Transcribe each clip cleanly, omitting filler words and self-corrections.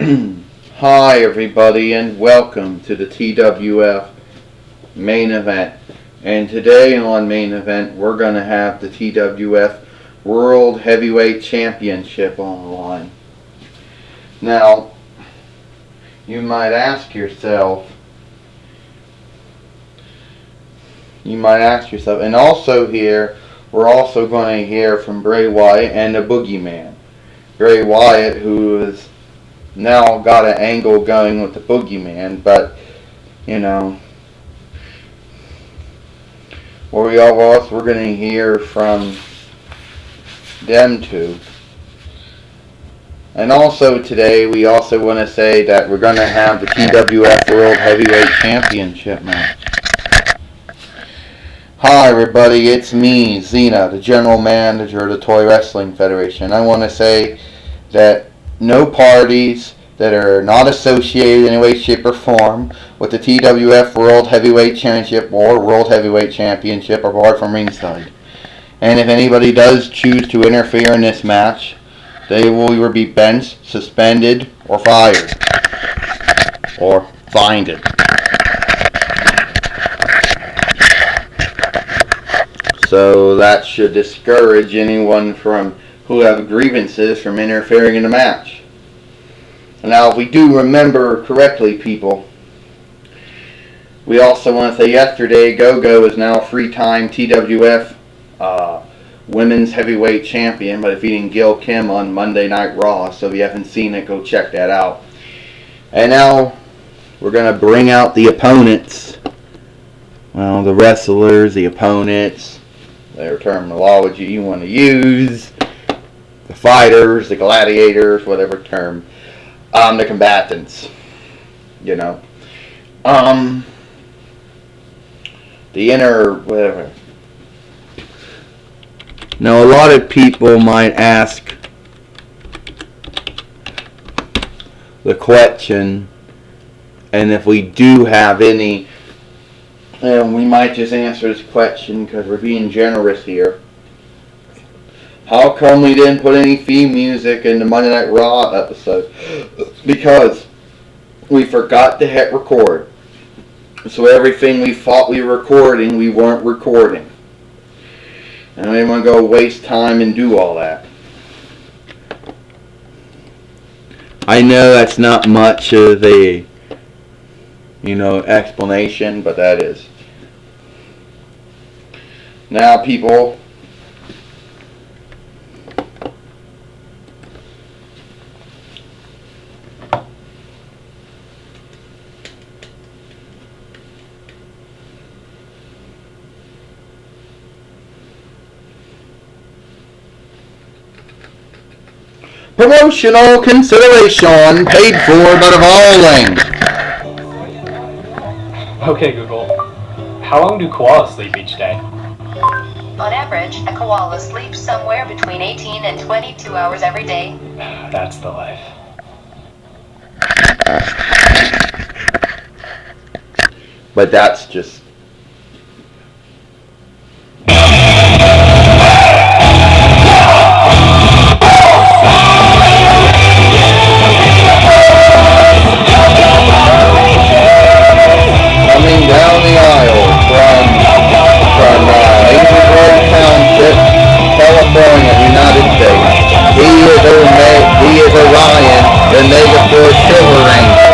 Hi everybody and welcome to the TWF main event. And today on main event we're going to have the TWF World Heavyweight Championship on the line. Now, you might ask yourself, and also here, we're also going to hear from Bray Wyatt and the Boogeyman. Bray Wyatt, who has now got an angle going with the Boogeyman, but, we're going to hear from them two. And also today, we also want to say that we're going to have the TWF World Heavyweight Championship match. Hi everybody, it's me, Xena, the General Manager of the Toy Wrestling Federation. I want to say that no parties that are not associated in any way, shape, or form with the TWF World Heavyweight Championship or World Heavyweight Championship are barred from ringside. And if anybody does choose to interfere in this match, they will either be benched, suspended, or fired. Or fined. So that should discourage anyone who have grievances from interfering in the match. Now, if we do remember correctly, people, we also want to say yesterday, Gogo is now three-time TWF Women's Heavyweight Champion by defeating Gail Kim on Monday Night Raw. So if you haven't seen it, go check that out. And now we're going to bring out the opponents. Well, the wrestlers, the opponents, their terminology you want to use, the fighters, the gladiators, whatever term, the combatants, the inner, whatever. Now, a lot of people might ask the question, and if we do have any, and we might just answer this question because we're being generous here. How come we didn't put any theme music in the Monday Night Raw episode? Because we forgot to hit record. So everything we thought we were recording, we weren't recording. And I didn't want to go waste time and do all that. I know that's not much of a, explanation, but that is. Now, people, promotional consideration paid for by the Bowling. Okay, Google. How long do koalas sleep each day? On average, a koala sleeps somewhere between 18 and 22 hours every day. That's the life. But that's just... Coming down the aisle from Hazelwood Township, California, United States. He is Orion, the Megaforce Silver Ranger.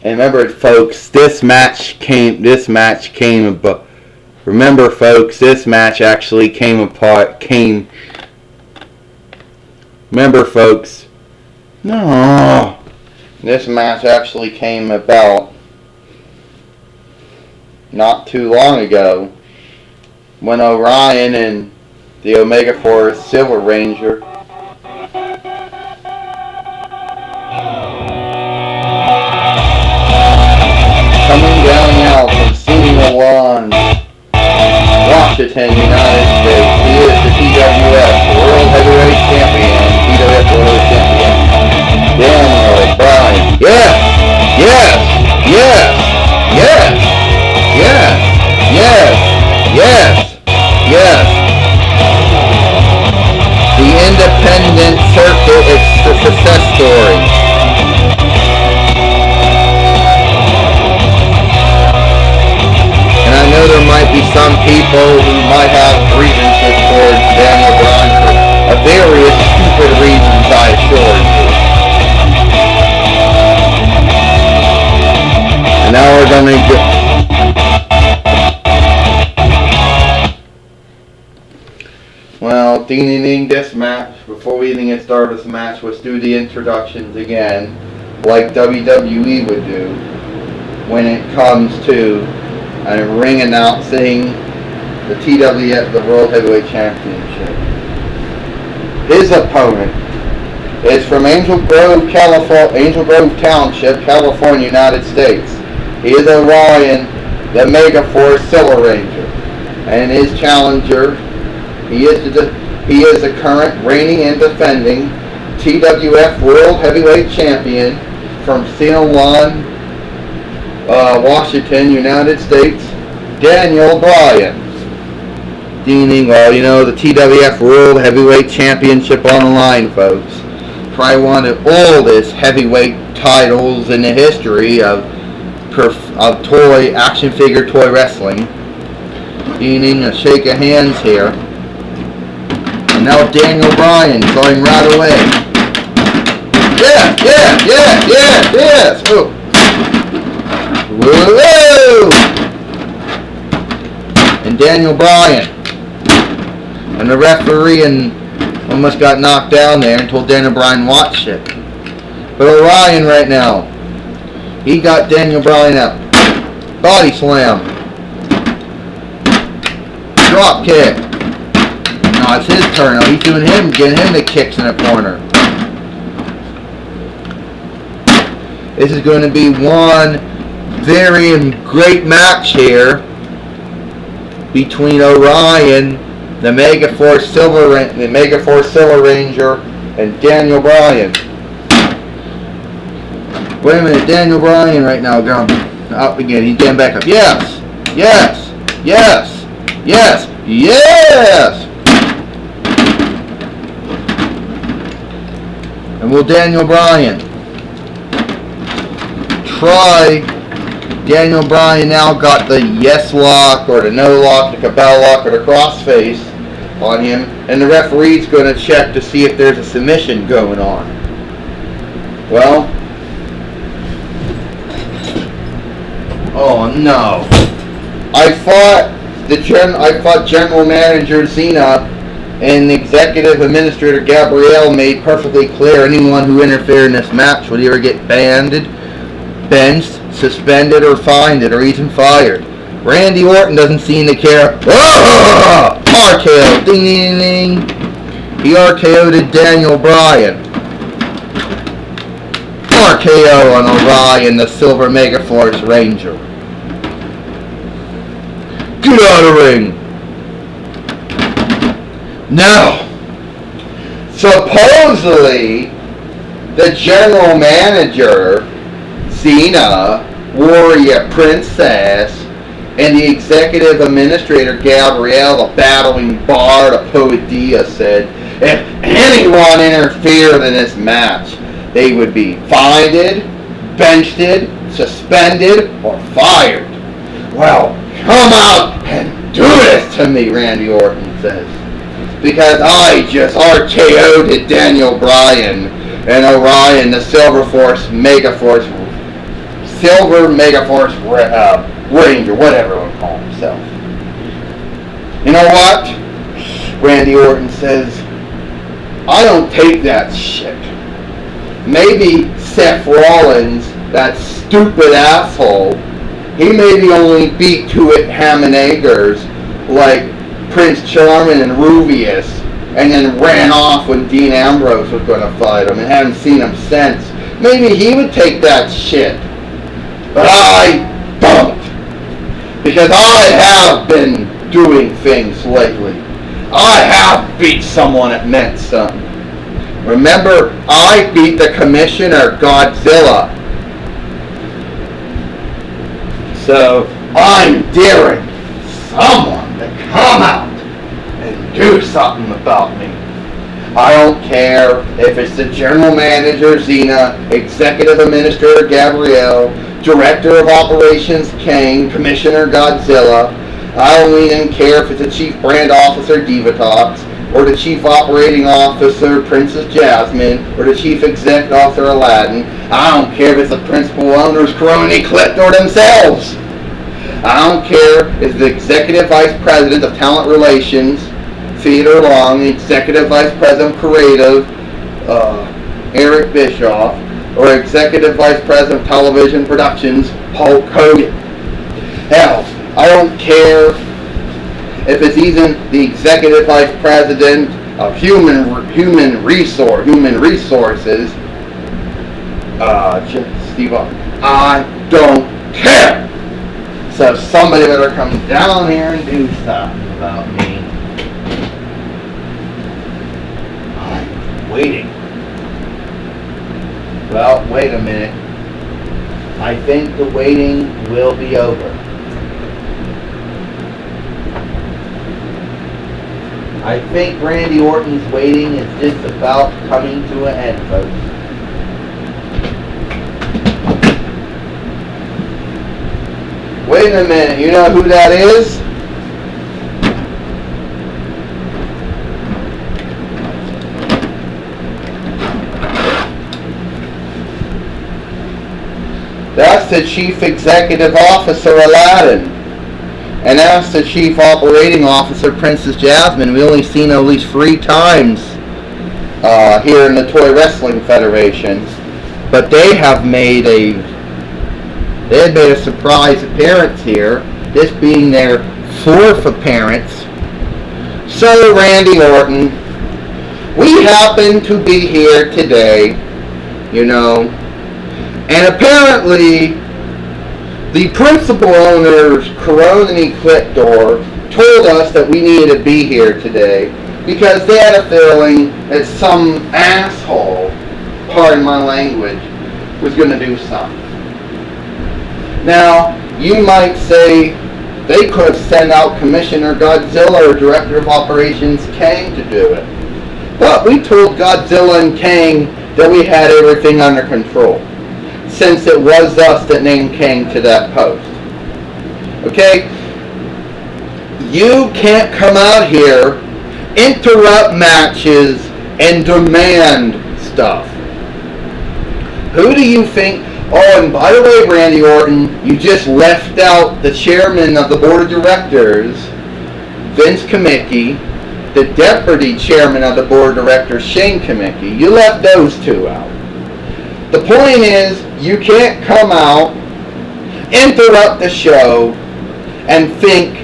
And remember, folks, this match actually came apart. Remember, folks, no, this match actually came about not too long ago when Orion and the Omega Force Silver Ranger Washington, United States. He is the TWF World Heavyweight Champion. TWF World Champion. Daniel Bryan. Yes! Yes! Yes! Yes! Yes! Yes! Yes! Yes! The independent circuit is the success story. And I know there might be some people who might have grievances towards Daniel Bryan for various stupid reasons, I assure you. And now we're going to get... Well, ding this match. Before we even get started with the match, let's do the introductions again, like WWE would do when it comes to a ring announcing the TWF, the World Heavyweight Championship. His opponent is from Angel Grove Township, California, United States. He is Orion, the Megaforce Silver Ranger, and his challenger. He is the current reigning and defending TWF World Heavyweight Champion from Ceylon, Washington, United States, Daniel Bryan. Well, you know, the TWF World Heavyweight Championship on the line, folks. Probably one of the oldest heavyweight titles in the history of action figure toy wrestling. Meaning a shake of hands here. And now Daniel Bryan going right away. Yes. Oh. Whoa! And Daniel Bryan. And the referee almost got knocked down there and told Daniel Bryan watch it. But Orion right now, he got Daniel Bryan out. Body slam. Drop kick. No, it's his turn now. He's getting him the kicks in the corner. This is going to be one very great match here between Orion, the Megaforce Silver Ranger, and Daniel Bryan. Wait a minute, Daniel Bryan right now going up again. He's getting back up. Yes. And will Daniel Bryan try? Daniel Bryan now got the yes lock or the no lock, the cabal lock or the crossface on him, and the referee's going to check to see if there's a submission going on. Well, oh no! I thought General Manager Cena and the Executive Administrator Gabrielle made perfectly clear anyone who interfered in this match would either get banned, benched, suspended, or fined, or even fired. Randy Orton doesn't seem to care. Oh! RKO! Ding ding ding! He RKO'd Daniel Bryan. RKO on Orion, the Silver Megaforce Ranger. Get out of the ring! Now, supposedly, the general manager, Cena, Warrior Princess, and the executive administrator, Gabrielle, the battling bard of Poedia, said if anyone interfered in this match, they would be fined, benched, suspended, or fired. Well, come out and do this to me, Randy Orton says. Because I just RKO'd Daniel Bryan and Orion, the Silver Megaforce Ranger, whatever he would call himself. You know what? Randy Orton says, I don't take that shit. Maybe Seth Rollins, that stupid asshole, he maybe only beat two at ham and eggers like Prince Charming and Rubius, and then ran off when Dean Ambrose was going to fight him and haven't seen him since. Maybe he would take that shit. But I don't. Because I have been doing things lately. I have beat someone that meant something. Remember, I beat the Commissioner Godzilla. So, I'm daring someone to come out and do something about me. I don't care if it's the General Manager, Xena, Executive Administrator, Gabrielle, Director of Operations, Kang, Commissioner Godzilla. I don't even care if it's the Chief Brand Officer, Divatox, or the Chief Operating Officer, Princess Jasmine, or the Chief Executive Officer, Aladdin. I don't care if it's the Principal Owners, Crony, Cliptor themselves. I don't care if it's the Executive Vice President of Talent Relations, Theodore Long, the Executive Vice President of Creative, Eric Bischoff, or Executive Vice President of Television Productions, Hulk Hogan. Hell, I don't care if it's even the Executive Vice President of Human Resources, Steve Austin. I don't care. So somebody better come down here and do stuff about me. I'm waiting. Well, wait a minute. I think the waiting will be over. I think Randy Orton's waiting is just about coming to an end, folks. Wait a minute, you know who that is? That's the Chief Executive Officer, Aladdin. And that's the Chief Operating Officer, Princess Jasmine. We only seen her at least 3 times here in the Toy Wrestling Federation. But they had made a surprise appearance here, this being their 4th appearance. So, Randy Orton, we happen to be here today, you know, and apparently the principal owners, Crony Cliptor, told us that we needed to be here today because they had a feeling that some asshole, pardon my language, was going to do something. Now, you might say they could have sent out Commissioner Godzilla or Director of Operations Kang to do it. But we told Godzilla and Kang that we had everything under control, since it was us that named Kang to that post. Okay? You can't come out here, interrupt matches, and demand stuff. Who do you think? Oh, and by the way, Randy Orton, you just left out the chairman of the board of directors, Vince Kamicki, the deputy chairman of the board of directors, Shane Kamicki. You left those 2 out. The point is, you can't come out, interrupt the show, and think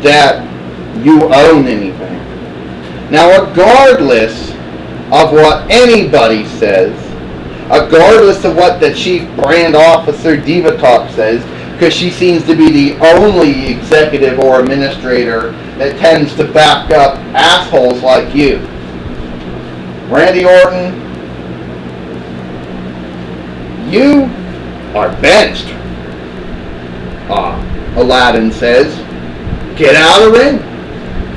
that you own anything. Now, regardless of what anybody says, regardless of what the Chief Brand Officer Divatox says, because she seems to be the only executive or administrator that tends to back up assholes like you. Randy Orton, you are benched. Aladdin says, get out of the ring.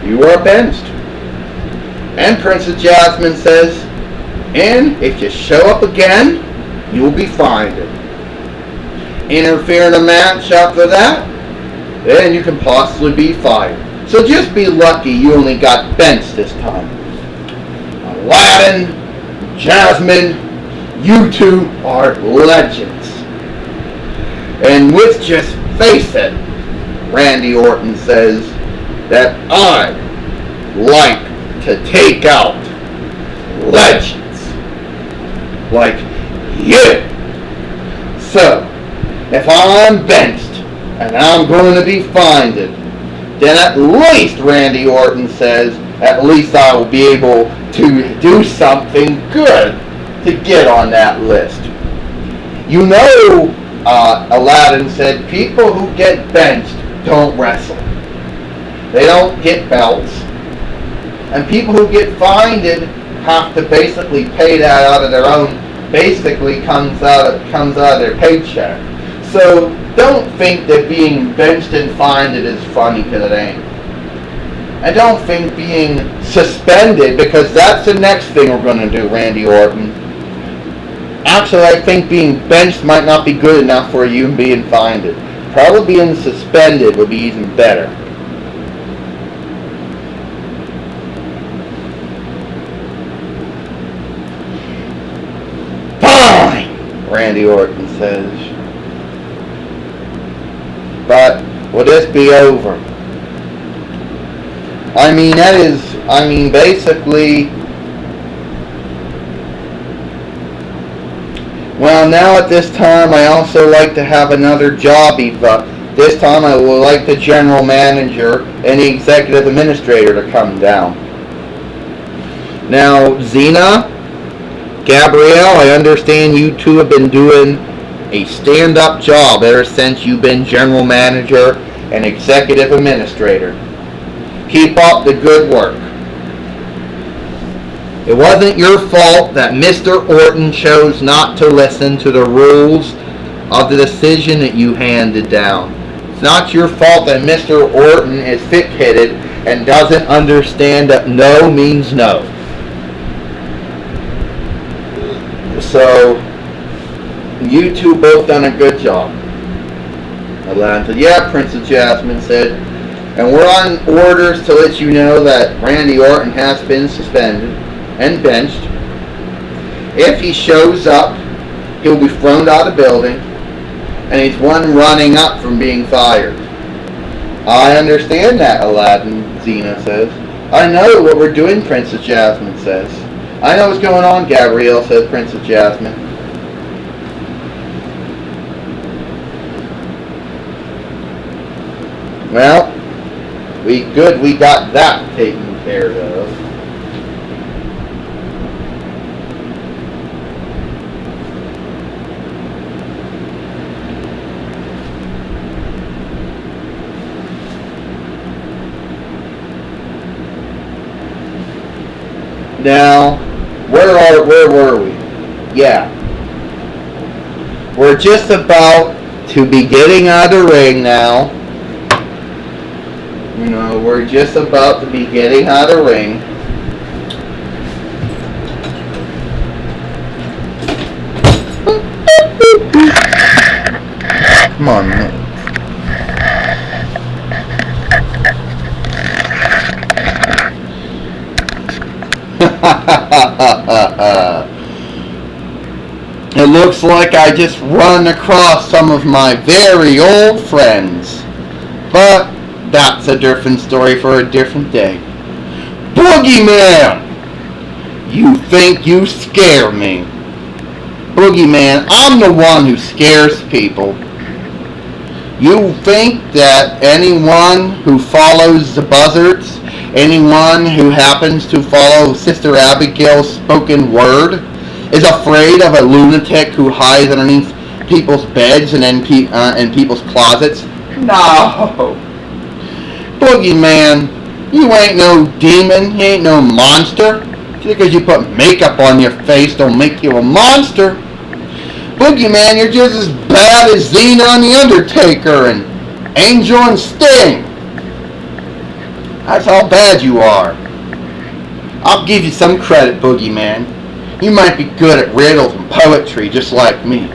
You are benched. And Princess Jasmine says, and if you show up again, you will be fined. Interfere in a match after that, then you can possibly be fired. So just be lucky you only got benched this time. Aladdin, Jasmine, you 2 are legends. And with just face it, Randy Orton says that I like to take out legends like you. So, if I'm benched and I'm going to be fined, then at least, Randy Orton says, at least I will be able to do something good to get on that list. You know, Aladdin said, people who get benched don't wrestle. They don't get belts. And people who get fined have to basically pay that out of their own, basically comes out of their paycheck. So don't think that being benched and fined is funny, because it ain't. And don't think being suspended, because that's the next thing we're going to do, Randy Orton. Actually, I think being benched might not be good enough for you and being fined. Probably being suspended would be even better. Fine, Randy Orton says. But will this be over? Basically, well, now at this time, I also like to have another job, Eva. This time I would like the general manager and the executive administrator to come down. Now, Xena, Gabrielle, I understand you two have been doing a stand-up job ever since you've been general manager and executive administrator. Keep up the good work. It wasn't your fault that Mr. Orton chose not to listen to the rules of the decision that you handed down. It's not your fault that Mr. Orton is thick-headed and doesn't understand that no means no. So, you two both done a good job. Aladdin said, yeah, Princess Jasmine said, and we're on orders to let you know that Randy Orton has been suspended and benched. If he shows up, he'll be thrown out of the building, and he's one running up from being fired. I understand that, Aladdin, Xena says. I know what we're doing, Princess Jasmine says. I know what's going on, Gabrielle says, Princess Jasmine. Well, we got that taken care of. Now, where were we? Yeah. We're just about to be getting out of the ring now. You know, we're just about to be getting out of the ring. Come on, man. It looks like I just run across some of my very old friends. But that's a different story for a different day. Boogeyman! You think you scare me. Boogeyman, I'm the one who scares people. You think that anyone who follows the buzzards, anyone who happens to follow Sister Abigail's spoken word, is afraid of a lunatic who hides underneath people's beds and in people's closets? No. Boogeyman, you ain't no demon, you ain't no monster. Just because you put makeup on your face don't make you a monster. Boogeyman, you're just as bad as Xena and the Undertaker and Angel and Sting. That's how bad you are. I'll give you some credit, Boogeyman. You might be good at riddles and poetry just like me.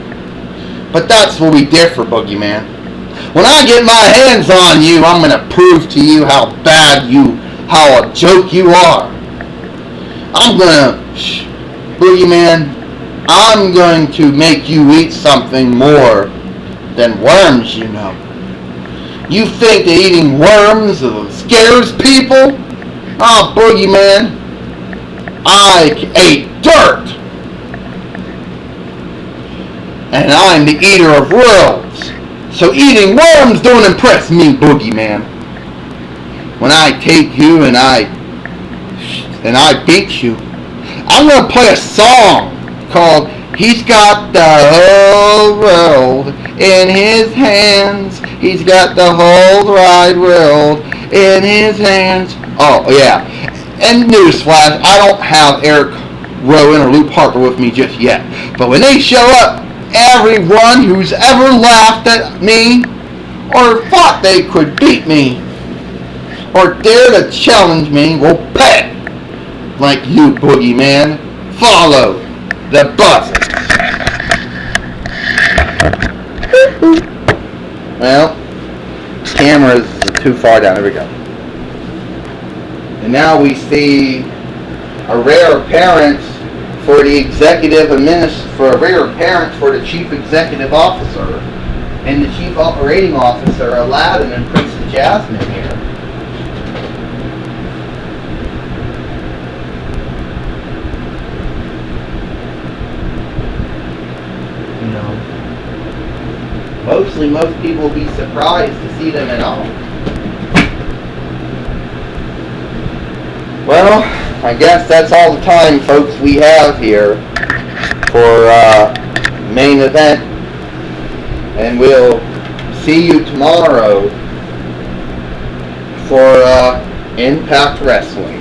But that's where we differ, Boogeyman. When I get my hands on you, I'm going to prove to you how a joke you are. Boogeyman, I'm going to make you eat something more than worms, you know. You think that eating worms scares people? Oh, Boogeyman, I ate dirt. And I'm the eater of worlds. So eating worms don't impress me, Boogeyman. When I take you and I beat you, I'm going to play a song called He's Got the Whole World in His Hands. He's got the whole wide world in his hands. Oh, yeah. And newsflash, I don't have Eric Rowan or Luke Harper with me just yet. But when they show up, everyone who's ever laughed at me or thought they could beat me or dare to challenge me will pay. Like you, boogeyman. Follow the buses. Well, camera's too far down. There we go. And now we see a rare appearance for the the chief executive officer and the chief operating officer, Aladdin and Princess Jasmine here. You know, most people will be surprised to see them at all. Well, I guess that's all the time, folks, we have here for main event, and we'll see you tomorrow for Impact Wrestling.